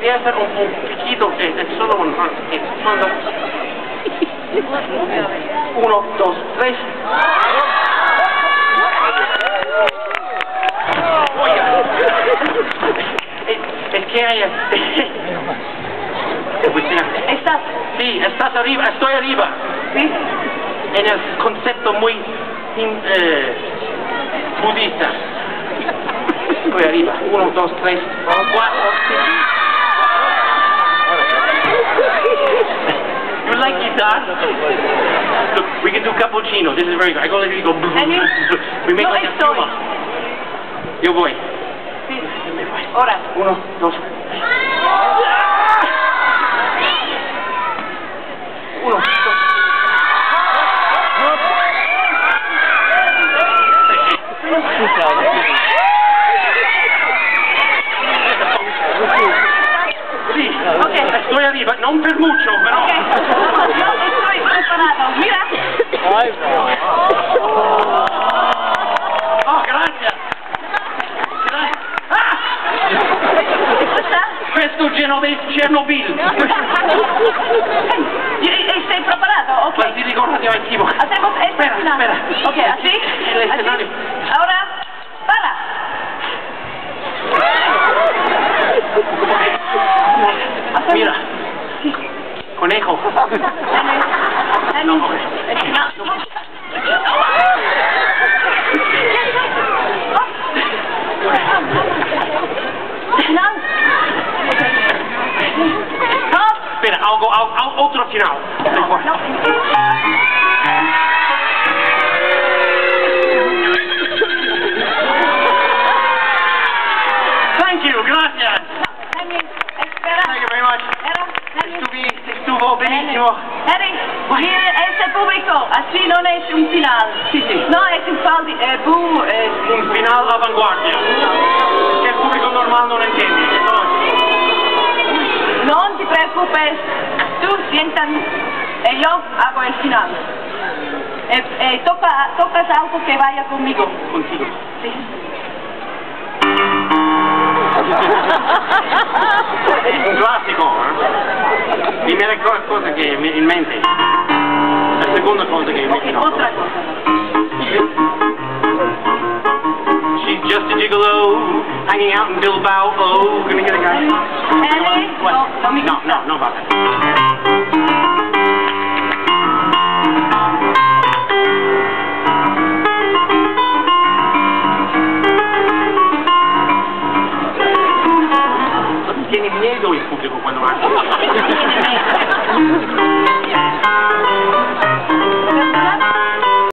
podría hacer un piquito, solo un... Uno, dos, tres. Es que hay... ¿Estás? Sí, estás arriba, estoy arriba. ¿Sí? En el concepto muy budista. Estoy arriba. 1, 2, 3, 4. You like guitar? Look, we can do cappuccino. This is very good. I go literally go. We make like a espuma. Yo voy. Sí. Ahora. 1, 2. 1, 2. Sí, okay. Estoy arriba, non per mucho, però. Okay. Yo estoy preparado. Mira. Oh, grazie. Questo Chernobyl. ¿Estás preparado? Okay. Ti ricordati anch'io. Hacemos esto. Espera. Ok, así. Así. Ahora, para. Mira. Conejo. No. Espera, hago otro final. Thank you, gracias. Thank you very much. Estuvo benissimo. Mire este público, así no es un final. Sí, sí. No es un final un final avanguardia. Que el público normal no entiende. No te preocupes, tú sientas y yo hago el final. Tocas algo que vaya conmigo. Contigo. Sí. Un classico, eh? Primera cosa che mi in mente. La seconda cosa che mi viene. Otra cosa. She's just a gigolo, hanging out in Bilbao. Oh, can we get a guy? Ellie, No, vabbè. Tieni miedo il pubblico quando va.